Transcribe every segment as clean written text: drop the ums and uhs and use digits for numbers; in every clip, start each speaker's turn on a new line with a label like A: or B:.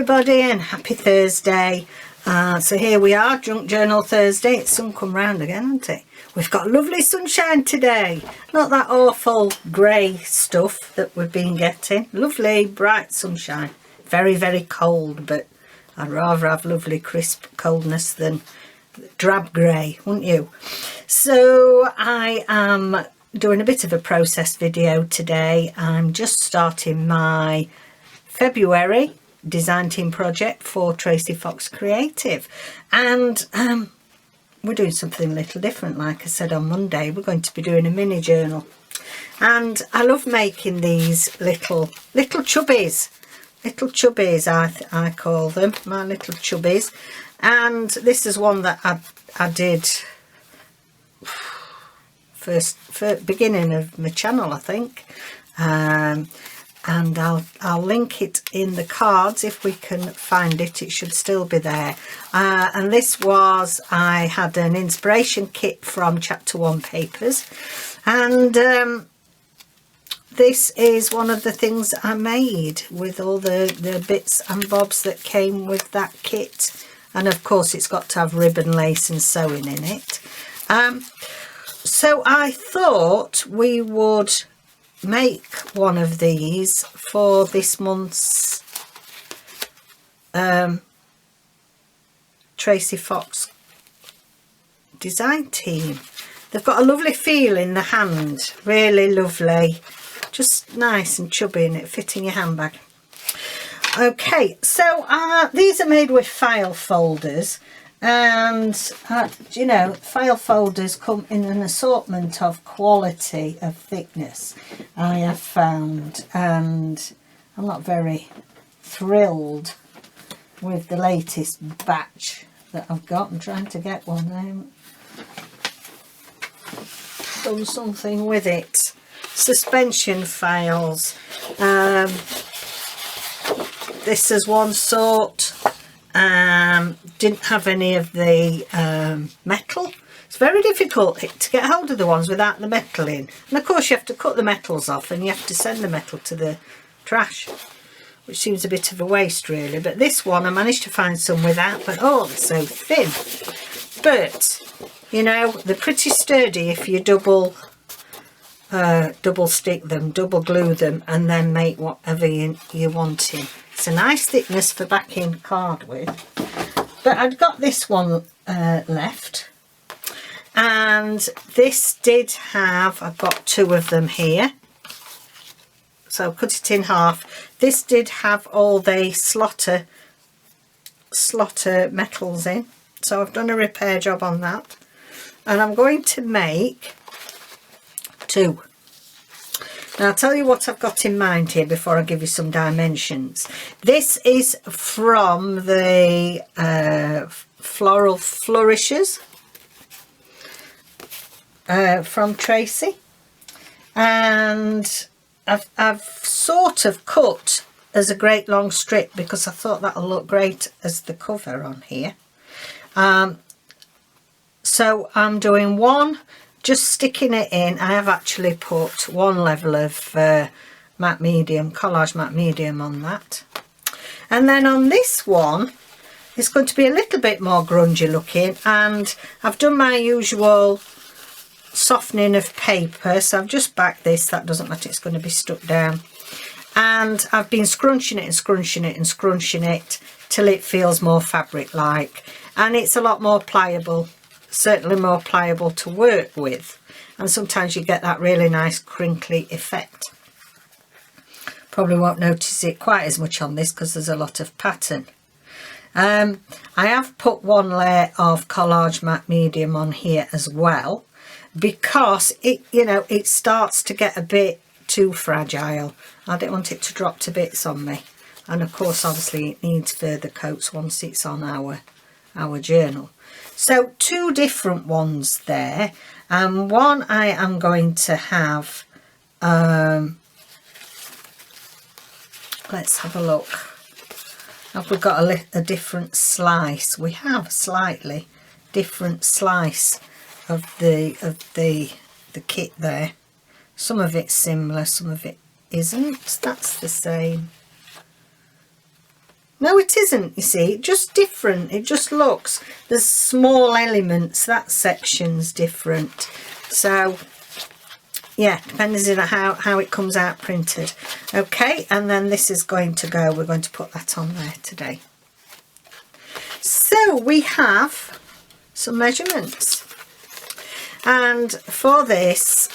A: everybody, and happy Thursday. So here we are, Junk Journal Thursday. It's sun come round again, hasn't it? We've got lovely sunshine today. Not that awful grey stuff that we've been getting. Lovely bright sunshine. Very, very cold, but I'd rather have lovely crisp coldness than drab grey, wouldn't you? So I am doing a bit of a process video today. I'm just starting my February design team project for Tracie Fox Creative, and we're doing something a little different. Like I said on Monday, we're going to be doing a mini journal, and I love making these little chubbies. Little chubbies, I call them, my little chubbies. And this is one that I did first beginning of my channel, I think. And I'll link it in the cards if we can find it. It should still be there. And this was, I had an inspiration kit from Chapter 1 Papers, and this is one of the things I made with all the bits and bobs that came with that kit. And of course it's got to have ribbon, lace and sewing in it. So I thought we would make one of these for this month's Tracie Fox design team. They've got a lovely feel in the hand, really lovely, just nice and chubby, and it fit in your handbag. Okay, so these are made with file folders, and you know, file folders come in an assortment of quality of thickness, I have found, and I'm not very thrilled with the latest batch that I've got. I'm trying to get one now. Done something with it. Suspension files. This is one sort. Didn't have any of the metal. It's very difficult to get hold of the ones without the metal in, and of course you have to cut the metals off and you have to send the metal to the trash, which seems a bit of a waste really. But this one I managed to find some without, but oh, it's so thin. But you know, they're pretty sturdy if you double stick them, double glue them, and then make whatever you want in. It's a nice thickness for backing card with. But I've got this one left, and this did have, I've got two of them here, so cut it in half. This did have all the slotter metals in, so I've done a repair job on that, and I'm going to make two. Now I'll tell you what I've got in mind here before I give you some dimensions. This is from the Floral Flourishes from Tracie, and I've sort of cut as a great long strip because I thought that'll look great as the cover on here. So I'm doing one, just sticking it in. I have actually put one level of matte medium, collage matte medium on that. And then on this one, it's going to be a little bit more grungy looking, and I've done my usual softening of paper. So I've just backed this, that doesn't matter, it's going to be stuck down. And I've been scrunching it and scrunching it and scrunching it till it feels more fabric-like. And it's a lot more pliable. Certainly more pliable to work with, and sometimes you get that really nice crinkly effect. Probably won't notice it quite as much on this because there's a lot of pattern. I have put one layer of collage matte medium on here as well, because it, you know, it starts to get a bit too fragile. I don't want it to drop to bits on me, and of course obviously it needs further coats once it's on our journal. So two different ones there, and one I am going to have, let's have a look. Have we got a different slice? We have a slightly different slice of the kit there. Some of it's similar, some of it isn't. That's the same. No, it isn't, you see, just different. It just looks, there's small elements, that section's different. So yeah, depending on how it comes out printed. Okay, and then this is going to go, we're going to put that on there today. So we have some measurements, and for this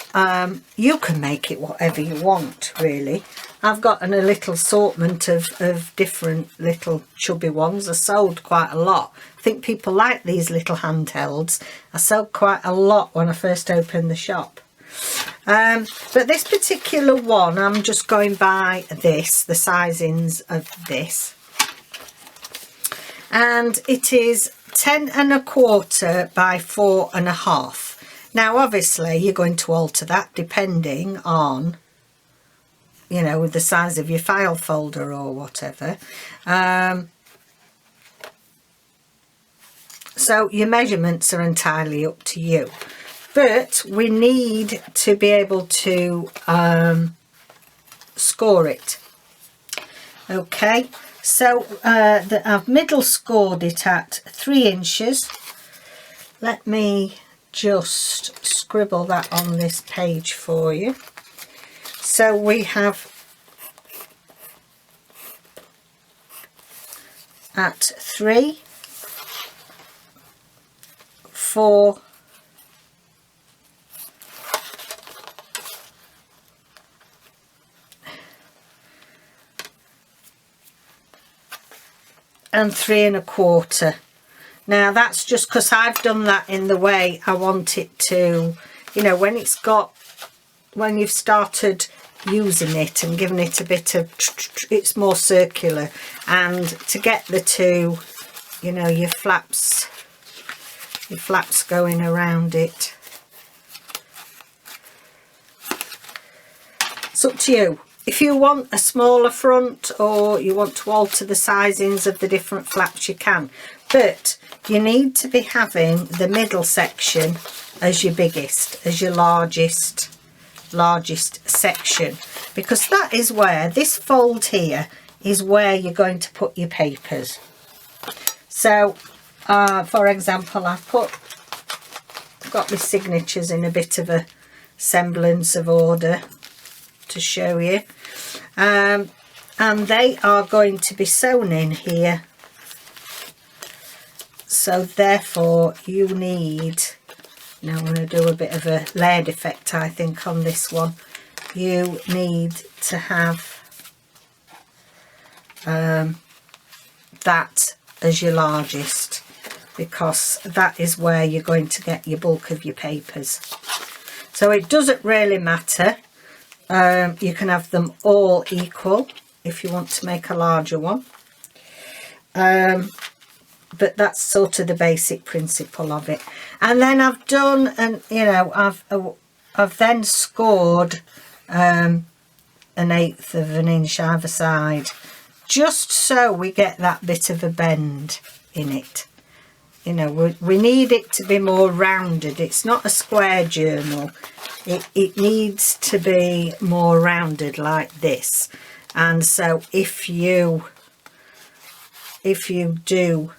A: you can make it whatever you want, really. I've got a little assortment of different little chubby ones. I sold quite a lot. I think people like these little handhelds. I sold quite a lot when I first opened the shop. But this particular one, I'm just going by this, the sizings of this. And it is 10 1/4 by 4 1/2. Now obviously you're going to alter that depending on, you know, with the size of your file folder or whatever. So your measurements are entirely up to you, but we need to be able to score it. Okay, so I've middle scored it at 3 inches. Let me just scribble that on this page for you. So we have at 3, 4, and 3 1/4. Now that's just because I've done that in the way I want it to, you know, when you've started using it and giving it a bit of, it's more circular, and to get the two, you know, your flaps going around it. It's up to you. If you want a smaller front or you want to alter the sizings of the different flaps, you can, but you need to be having the middle section as your biggest, as your largest section, because that is where this fold here is where you're going to put your papers. So for example, I've got my signatures in a bit of a semblance of order to show you, and they are going to be sewn in here. So therefore you need, now I'm going to do a bit of a layered effect I think on this one, you need to have that as your largest, because that is where you're going to get your bulk of your papers. So it doesn't really matter, you can have them all equal if you want to make a larger one, but that's sort of the basic principle of it. And then I've done, and you know, I've then scored 1/8 of an inch either side, just so we get that bit of a bend in it. You know, we need it to be more rounded. It's not a square journal. It needs to be more rounded like this. And so if you do,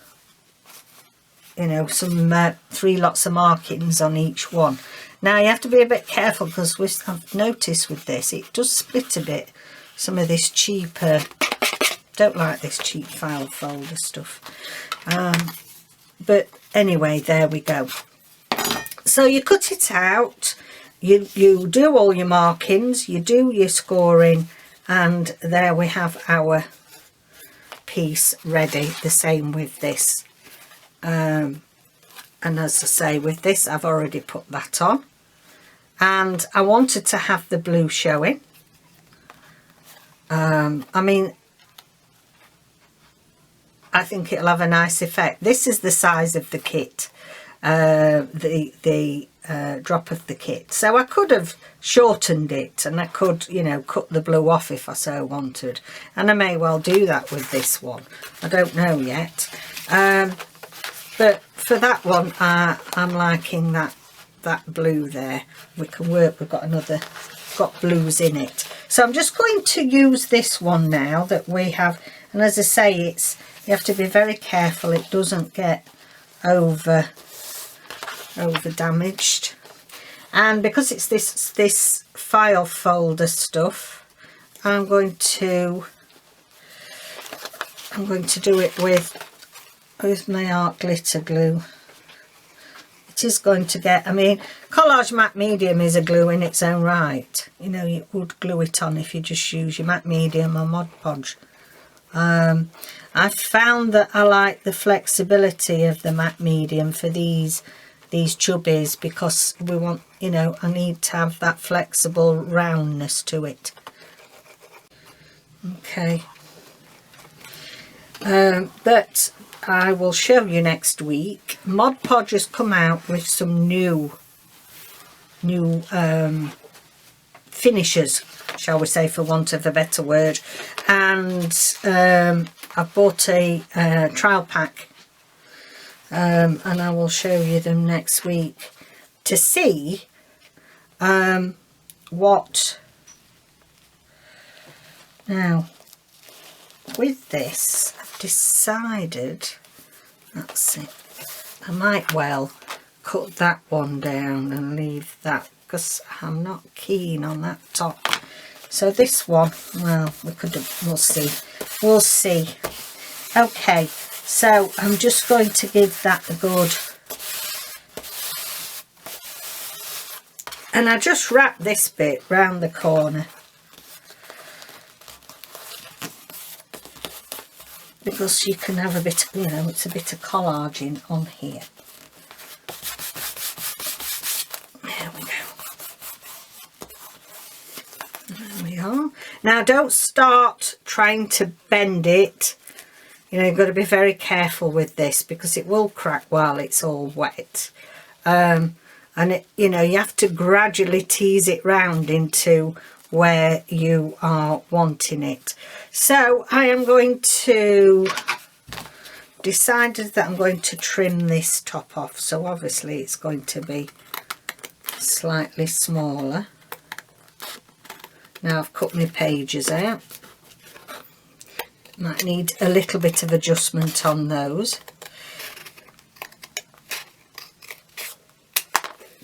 A: you know, some 3 lots of markings on each one. Now you have to be a bit careful, because I've noticed with this it does split a bit. Some of this cheaper, don't like this cheap file folder stuff, but anyway, there we go. So you cut it out, you do all your markings, you do your scoring, and there we have our piece ready. The same with this. And as I say, with this I've already put that on, and I wanted to have the blue showing. I mean, I think it'll have a nice effect. This is the size of the kit, the drop of the kit, so I could have shortened it, and I could, you know, cut the blue off if I so wanted, and I may well do that with this one. I don't know yet. But for that one, I'm liking that blue there. We can work, we've got blues in it. So I'm just going to use this one now that we have And as I say, you have to be very careful it doesn't get over damaged. And because it's this file folder stuff, I'm going to do it with my art glitter glue. It is going to get, I mean, Collage Matte Medium is a glue in its own right. You know, you would glue it on if you just use your Matte Medium or Mod Podge. I've found that I like the flexibility of the Matte Medium for these chubbies, because we want, you know, I need to have that flexible roundness to it. Okay. But I will show you next week. Mod Podge has come out with some new finishers, shall we say, for want of a better word, and I bought a trial pack, and I will show you them next week to see what. Now with this I've decided, that's it, I might well cut that one down and leave that, because I'm not keen on that top. So this one, well, we'll see. Okay, so I'm just going to give that a good, and I just wrap this bit round the corner, because you can have a bit, you know, it's a bit of collaging on here. There we go. There we are. Now don't start trying to bend it. You know, you've got to be very careful with this, because it will crack while it's all wet. And it, you know, you have to gradually tease it round into where you are wanting it. So I am going to decided that I'm going to trim this top off, so obviously it's going to be slightly smaller. Now I've cut my pages out, might need a little bit of adjustment on those.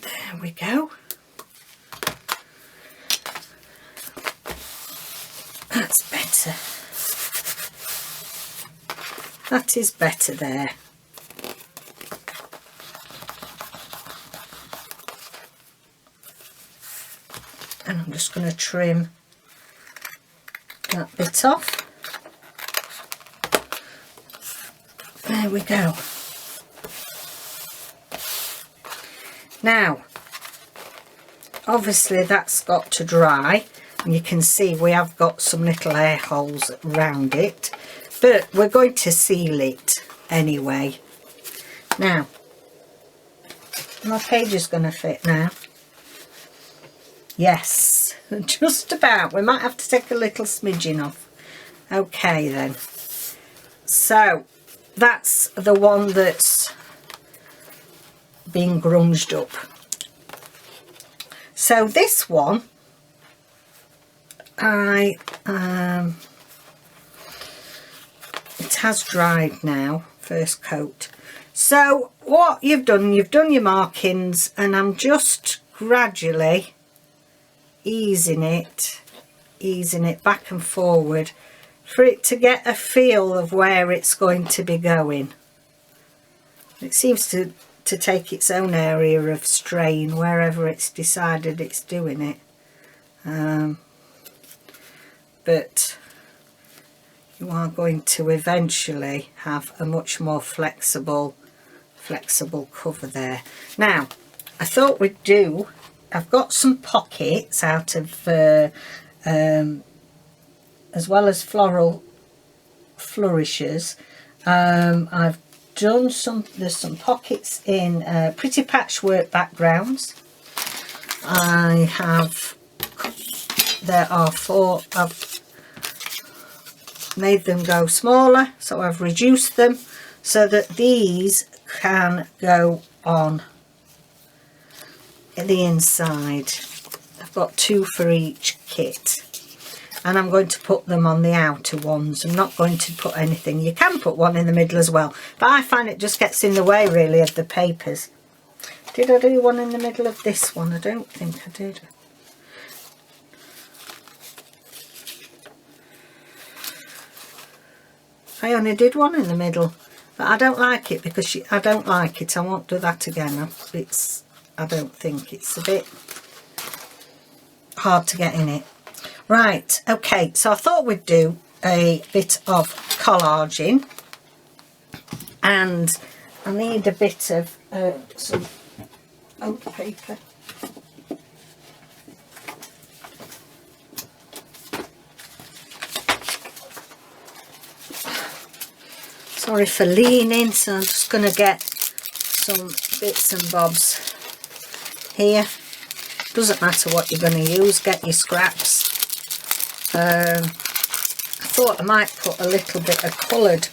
A: There we go. That's better. That is better there. And I'm just going to trim that bit off. There we go. Now, obviously that's got to dry. And you can see we have got some little air holes around it, but we're going to seal it anyway. Now, my page is going to fit now. Yes, just about. We might have to take a little smidgen off. Okay then. So that's the one that's been grunged up. So this one, it has dried now, first coat. So what you've done your markings, and I'm just gradually easing it back and forward for it to get a feel of where it's going to be going. It seems to take its own area of strain wherever it's decided it's doing it. But you are going to eventually have a much more flexible cover there. Now, I thought we'd do, I've got some pockets out of, as well as floral flourishes. I've done there's some pockets in pretty patchwork backgrounds. There are 4, I've made them go smaller, so I've reduced them so that these can go on the inside. I've got 2 for each kit. and I'm going to put them on the outer ones. I'm not going to put anything. You can put one in the middle as well, but I find it just gets in the way really of the papers. Did I do one in the middle of this one? I don't think I did. I only did one in the middle, but I don't like it because I don't like it. I won't do that again. I don't think it's a bit hard to get in it. Right, okay, so I thought we'd do a bit of collaging, and I need a bit of some oat paper. Sorry for leaning, so I'm just going to get some bits and bobs here. Doesn't matter what you're going to use, get your scraps. I thought I might put a little bit of coloured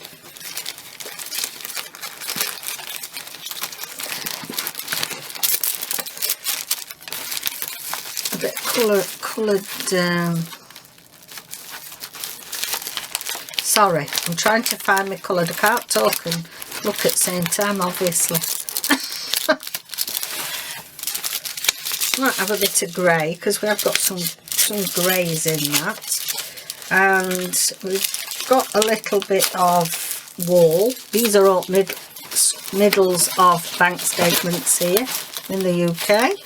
A: sorry, I'm trying to find my coloured. I can't talk and look at the same time, obviously. Might have a bit of grey because we have got some greys in that, and we've got a little bit of wall. These are all middles of bank statements here in the UK,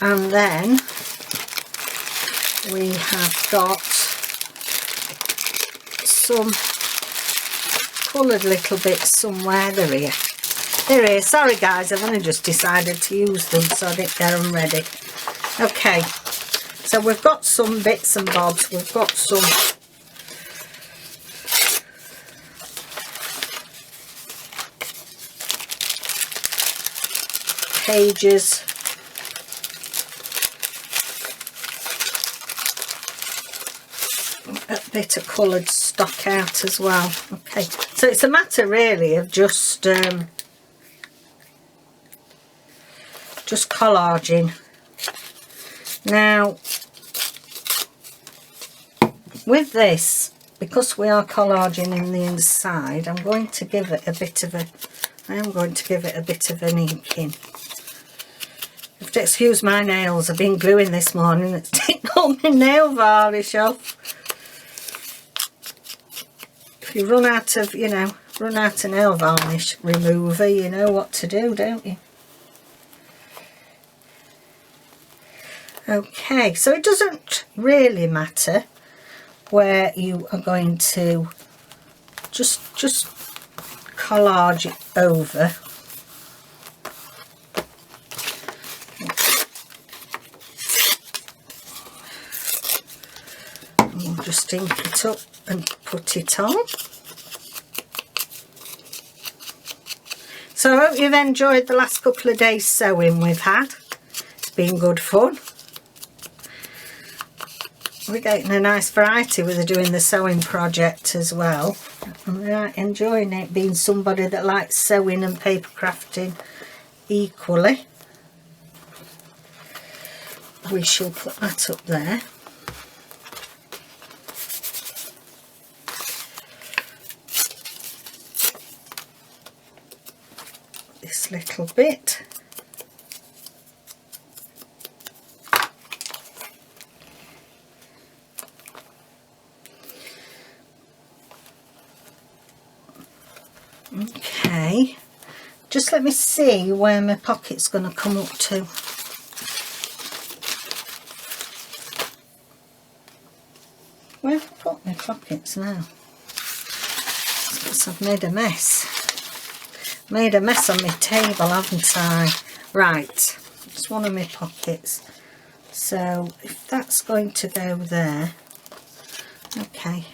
A: and then we have got some coloured little bits somewhere. They're here. They're here. Sorry guys, I've only just decided to use them, so I didn't get them ready. Okay, so we've got some bits and bobs. We've got some pages. A bit of coloured stock out as well. Okay, so it's a matter really of just collaging. Now with this, because we are collaging in the inside, I'm going to give it a bit of an inking. You have to excuse my nails, I've been gluing this morning. It's taken all my nail varnish off. If you run out of nail varnish remover, you know what to do, don't you? Okay, so it doesn't really matter where you are going to just collage it over. And we'll just ink it up and put it on. So I hope you've enjoyed the last couple of days sewing we've had. It's been good fun. We're getting a nice variety with doing the sewing project as well. I'm really enjoying it, being somebody that likes sewing and paper crafting equally. We shall put that up there. This little bit. Okay, just let me see where my pocket's going to come up to. Where have I put my pockets now? Because I've made a mess. Made a mess on my table, haven't I? Right, it's one of my pockets. So if that's going to go there, okay.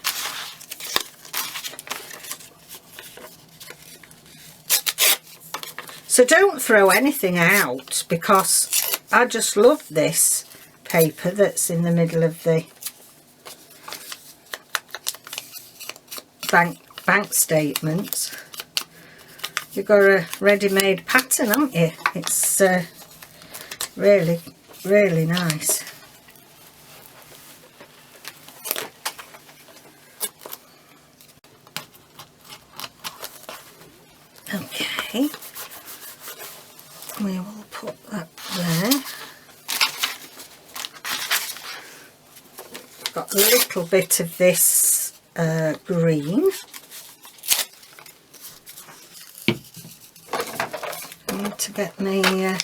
A: So don't throw anything out, because I just love this paper that's in the middle of the bank statements. You've got a ready-made pattern, haven't you? It's really, really nice. got a little bit of this green. I need to get my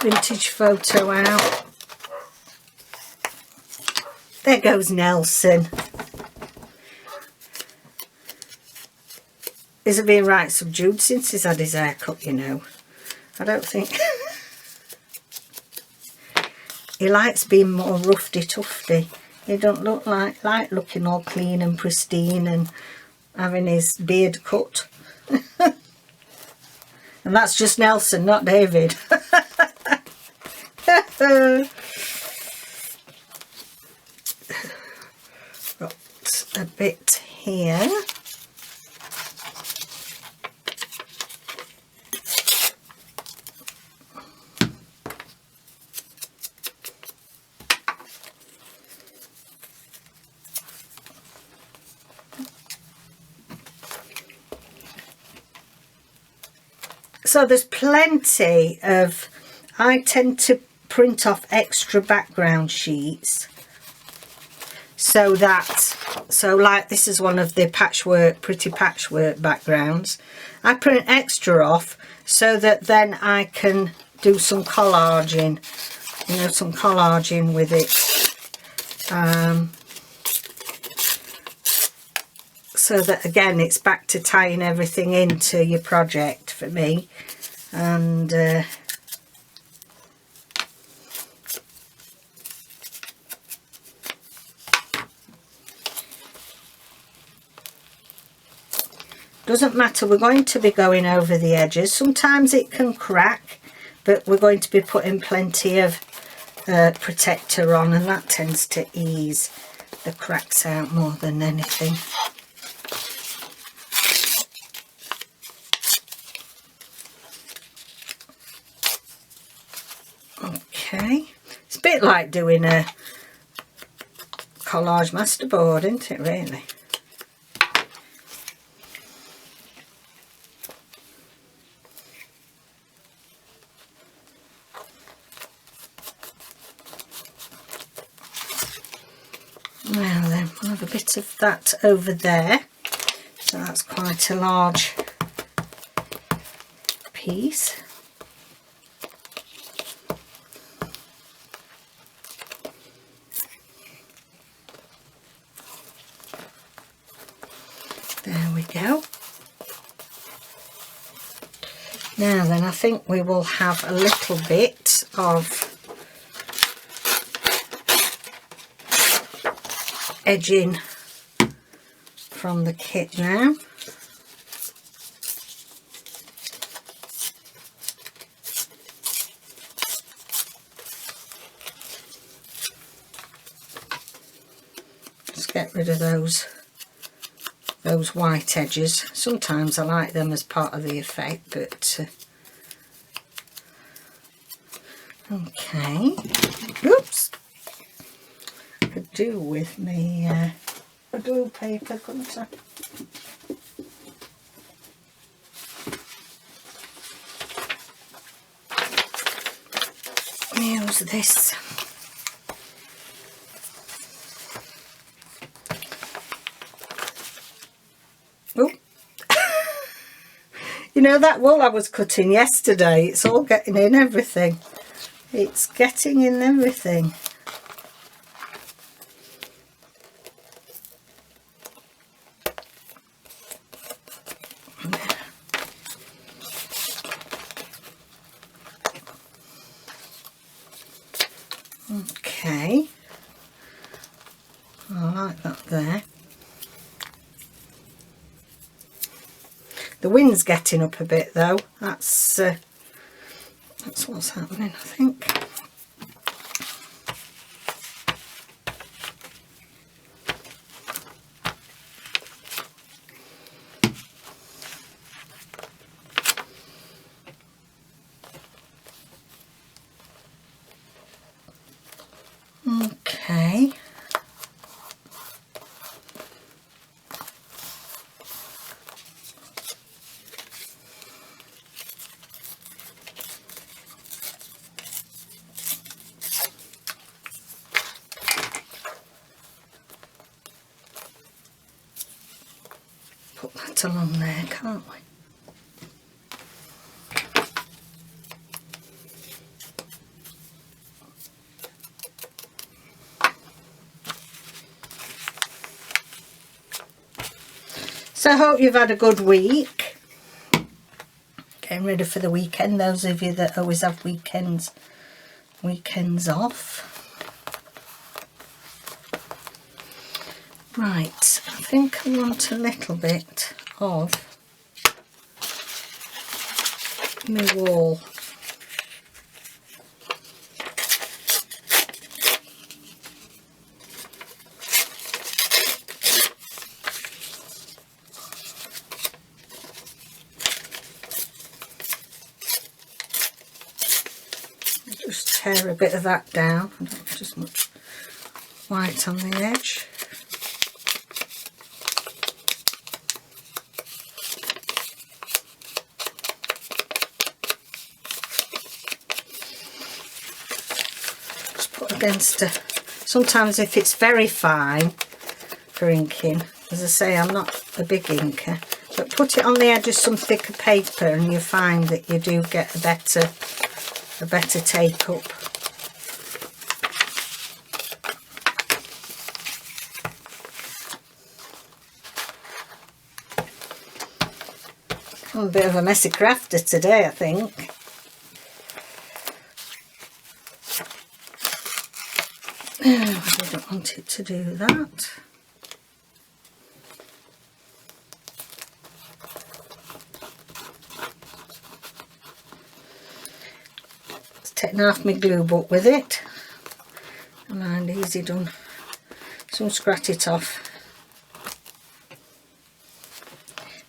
A: vintage photo out. There goes Nelson. Isn't being right subdued since he's had his hair cut, you know. I don't think he likes being more roughy tufty. He don't look like looking all clean and pristine and having his beard cut. And that's just Nelson, not David. Got a bit here. So there's plenty of, I tend to print off extra background sheets so like this is one of the patchwork, pretty patchwork backgrounds. I print extra off so that then I can do some collaging, you know, some collaging with it. So that again it's back to tying everything into your project for me. And doesn't matter, we're going to be going over the edges. Sometimes it can crack, but we're going to be putting plenty of protector on, and that tends to ease the cracks out more than anything. Okay, it's a bit like doing a collage masterboard, isn't it, really? Now then, we'll have a bit of that over there. So that's quite a large piece. There we go. Now then, I think we will have a little bit of edging from the kit now. Just get rid of those white edges. Sometimes I like them as part of the effect, but okay. Oops. Could do with me a glue paper, couldn't I? Use this. Oh. You know, that wool I was cutting yesterday, it's all getting in everything. It's getting in everything. Okay, I like that there. The wind's getting up a bit though. That's what's happening, I think. Okay. put that along there, can't we? So I hope you've had a good week. Getting ready for the weekend, those of you that always have weekends off. Right, I think I want a little bit of my wall. Just tear a bit of that down. I don't want as much white on the edge. Against sometimes if it's very fine for inking, as I say, I'm not a big inker, but put it on the edge of some thicker paper and you find that you do get a better take up. I'm a bit of a messy crafter today, I think. I don't want it to do that. It's taken half my glue book with it. And easy done. Soon scratch it off.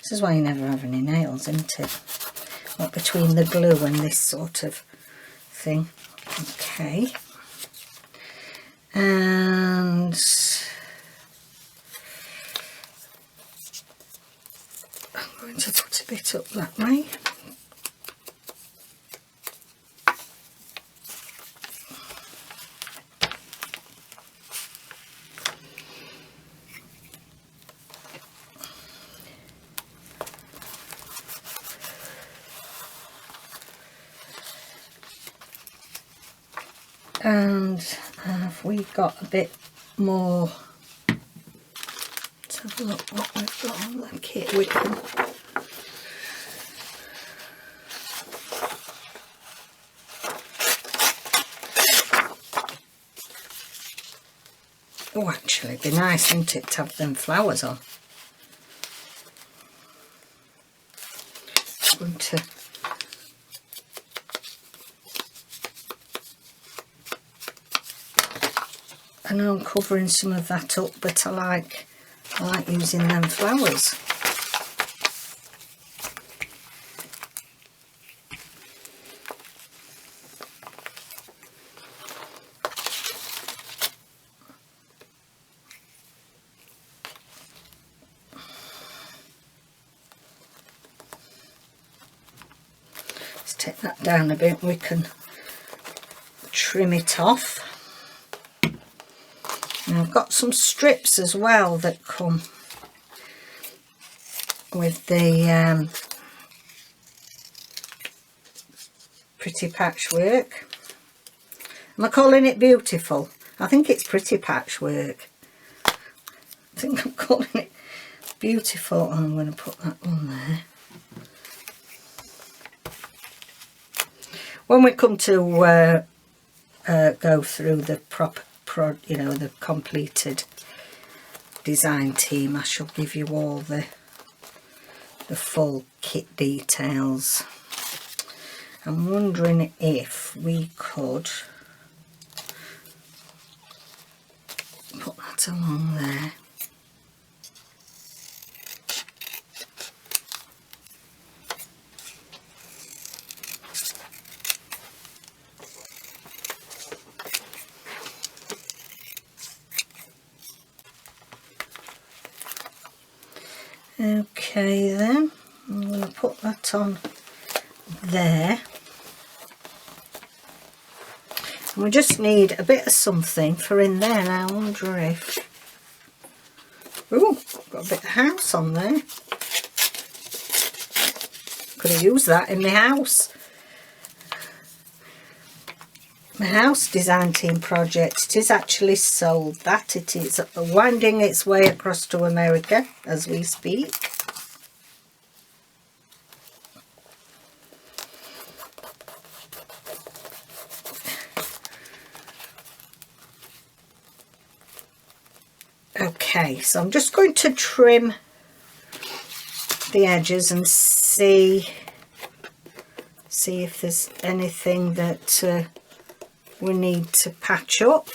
A: This is why you never have any nails, isn't it? What between the glue and this sort of thing. Okay. And I'm going to put a bit up that way. And have we got a bit more? Let's have a look what we've got on the kit with them. Oh, actually, it'd be nice, wouldn't it, to have them flowers on? I'm going to I know I'm covering some of that up, but I like using them flowers. Let's take that down a bit, we can trim it off. And I've got some strips as well that come with the pretty patchwork. Am I calling it beautiful? I think it's pretty patchwork. I think I'm calling it beautiful. I'm going to put that on there. When we come to go through the the completed design team, I shall give you all the full kit details. I'm wondering if we could put that along there. Okay then, I'm going to put that on there. And we just need a bit of something for in there. Now I wonder if... Ooh, got a bit of house on there. Could have used that in my house. My house design team project. It is actually sold. That it is winding its way across to America as we speak. Okay, so I'm just going to trim the edges and see if there's anything that we need to patch up.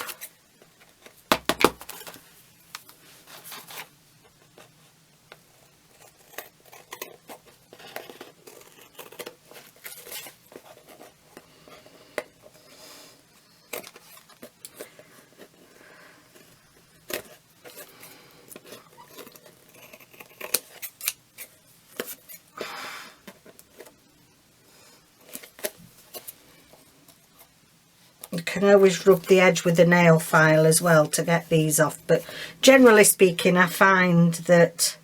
A: You can always rub the edge with a nail file as well to get these off, but generally speaking I find that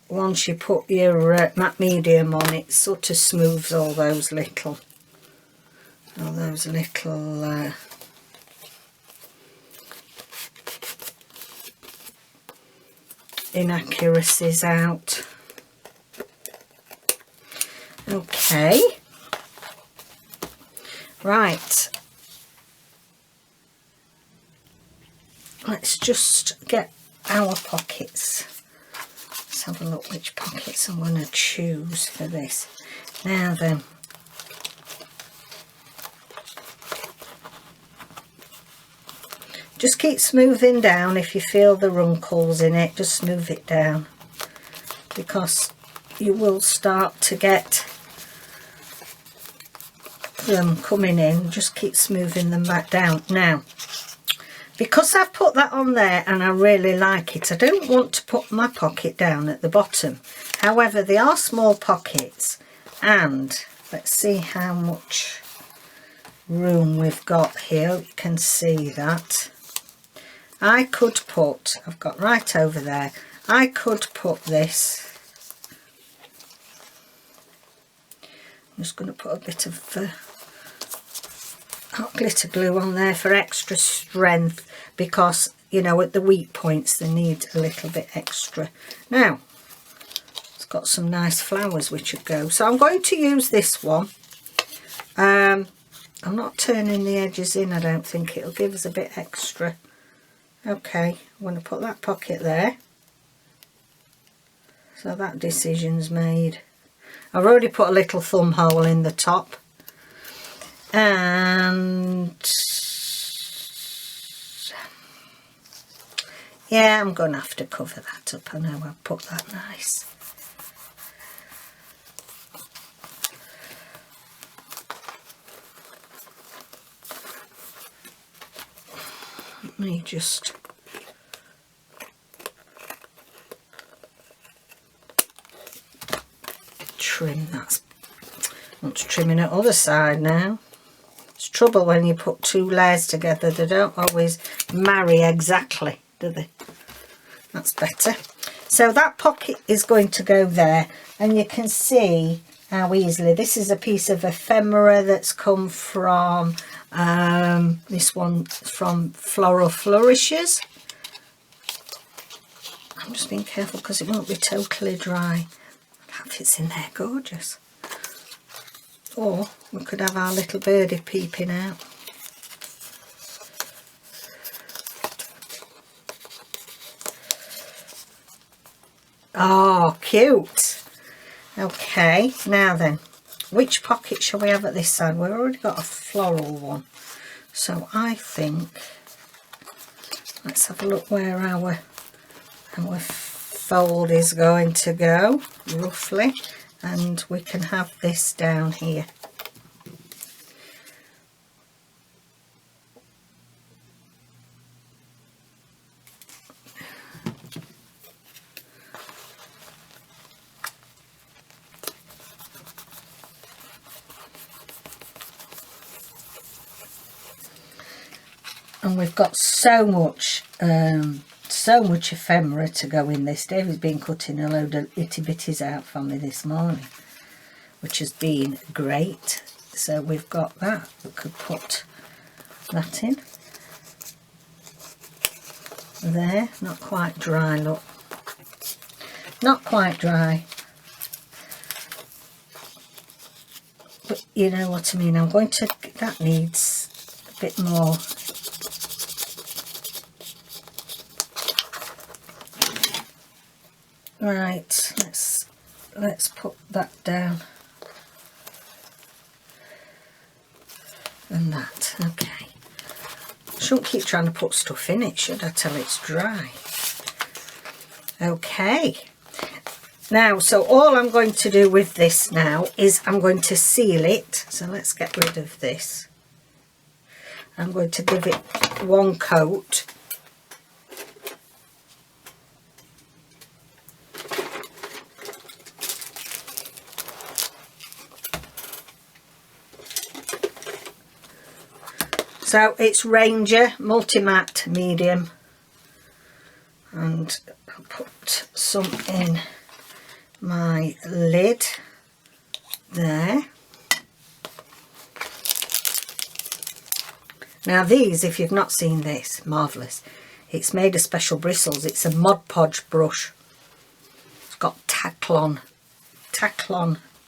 A: once you put your matte medium on, it sort of smooths all those little inaccuracies out. Okay, right, let's just get our pockets. Let's have a look which pockets I'm going to choose for this. Now then, just keep smoothing down. If you feel the wrinkles in it, just smooth it down, because you will start to get them coming in. Just keep smoothing them back down. Now, because I've put that on there and I really like it, I don't want to put my pocket down at the bottom. However, they are small pockets, and let's see how much room we've got here. You can see that I could put, I've got right over there, I could put this, I'm just going to put a bit of hot glitter glue on there for extra strength, because you know at the weak points they need a little bit extra. Now it's got some nice flowers which would go, so I'm going to use this one. I'm not turning the edges in, I don't think. It'll give us a bit extra. Okay, I'm going to put that pocket there, so that decision's made. I've already put a little thumb hole in the top, and yeah, I'm going to have to cover that up. I know I've put that nice. Let me just trim that. I want to trim in the other side now. It's trouble when you put two layers together, they don't always marry exactly, do they? That's better. So that pocket is going to go there, and you can see how easily. This is a piece of ephemera that's come from this one from Floral Flourishes. I'm just being careful because it won't be totally dry. That fits in there gorgeous. Or we could have our little birdie peeping out. Oh, cute. Okay, now then, which pocket shall we have at this side? We've already got a floral one, so I think let's have a look where our fold is going to go roughly, and we can have this down here. And we've got so much ephemera to go in this. David's been cutting a load of itty bitties out for me this morning. which has been great. So we've got that. We could put that in there. Not quite dry, look. Not quite dry. But you know what I mean. I'm going to, that needs a bit more. Right, let's put that down. And that, okay. Shouldn't keep trying to put stuff in it, should I, till it's dry? Okay. Now, so all I'm going to do with this now is I'm going to seal it. So let's get rid of this. I'm going to give it one coat. So it's Ranger Multi-Matte Medium, and I'll put some in my lid there. Now these, if you've not seen this, marvellous. It's made of special bristles. It's a Mod Podge brush. It's got Taclon,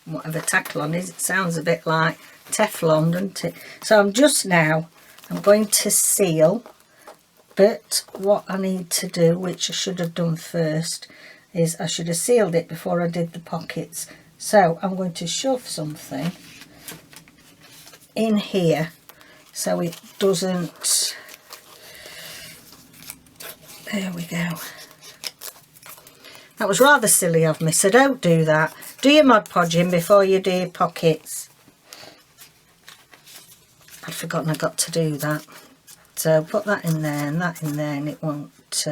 A: whatever Taclon is. It sounds a bit like Teflon, doesn't it? So I'm going to seal, but what I need to do, which I should have done first, is I should have sealed it before I did the pockets. So I'm going to shove something in here so it doesn't, there we go. That was rather silly of me, so don't do that. Do your Mod Podging before you do your pockets. I'd forgotten I got to do that. So put that in there and that in there, and it won't,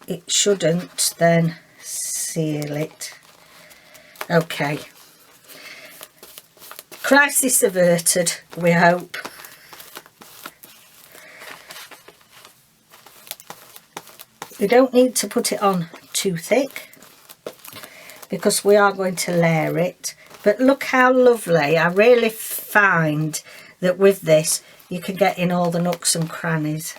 A: it shouldn't then seal it. Okay. Crisis averted, we hope. You don't need to put it on too thick because we are going to layer it. But look how lovely. I really find that with this you can get in all the nooks and crannies.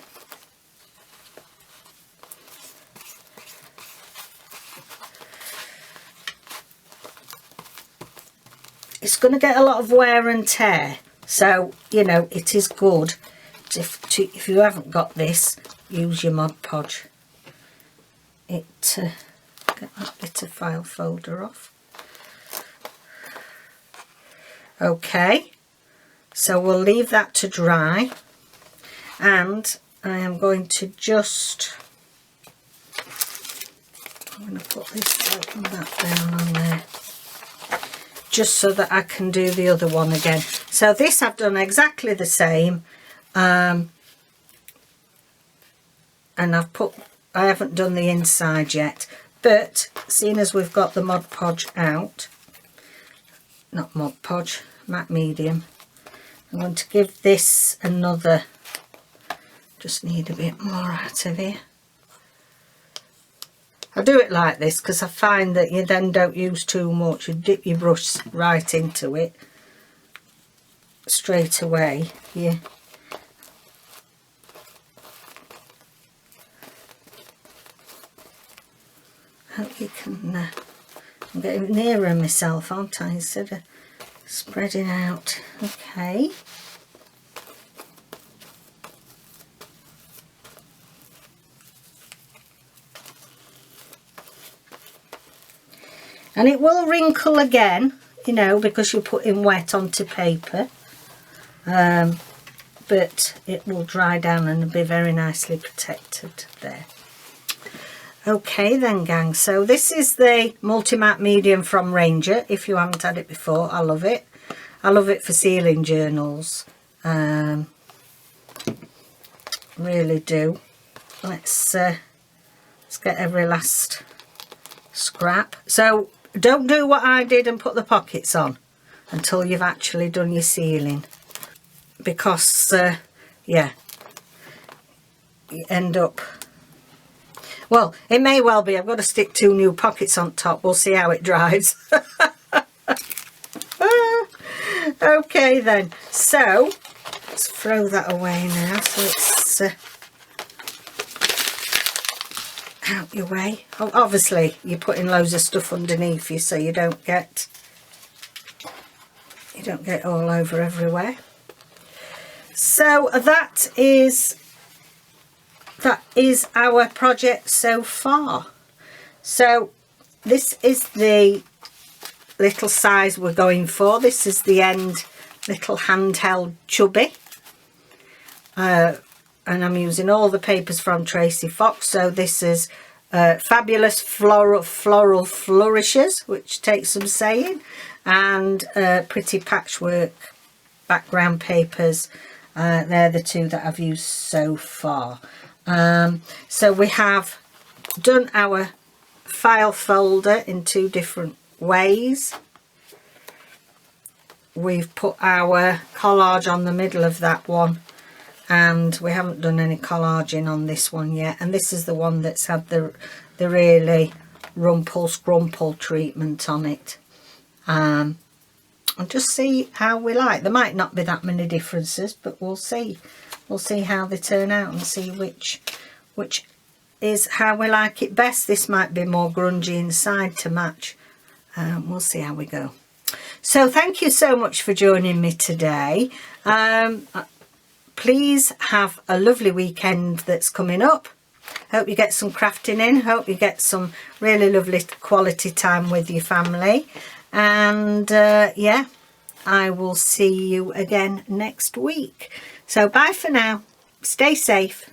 A: It's going to get a lot of wear and tear, so you know it is good if you haven't got this, use your Mod Podge. Get that bit of file folder off. Okay, so we'll leave that to dry, and I am going to just, I'm going to put this out and that down on there, just so that I can do the other one again. So this I've done exactly the same, and I haven't done the inside yet, but seeing as we've got the Mod Podge out, not Mod Podge, matte medium, I'm going to give this another, just need a bit more out of here. I do it like this because I find that you then don't use too much. You dip your brush right into it straight away. Yeah. Hope you can, I'm getting nearer myself, aren't I, instead of spreading out. Okay. And it will wrinkle again, you know, because you're putting wet onto paper. But it will dry down and be very nicely protected there. Okay then, gang, so this is the Multi-Matte Medium from Ranger. If you haven't had it before, I love it. I love it for sealing journals. Really do. Let's get every last scrap. So don't do what I did and put the pockets on until you've actually done your sealing, because yeah, you end up, well, it may well be I've got to stick 2 new pockets on top. We'll see how it dries. Okay then, so let's throw that away now, so it's out your way. Oh, obviously you're putting loads of stuff underneath you so you don't get all over everywhere. So that is our project so far. So this is the little size we're going for. This is the end little handheld chubby, and I'm using all the papers from Tracie Fox. So this is Fabulous Floral Flourishes, which takes some saying, and Pretty Patchwork background papers. They're the two that I've used so far. So we have done our file folder in 2 different ways. We've put our collage on the middle of that one, and we haven't done any collaging on this one yet, and this is the one that's had the really rumple scrumple treatment on it. And just see how we like. There might not be that many differences, but we'll see how they turn out and see which is how we like it best. This might be more grungy inside to match. We'll see how we go. So thank you so much for joining me today. Please have a lovely weekend that's coming up. Hope you get some crafting in. Hope you get some really lovely quality time with your family. And yeah, I will see you again next week. So bye for now. Stay safe.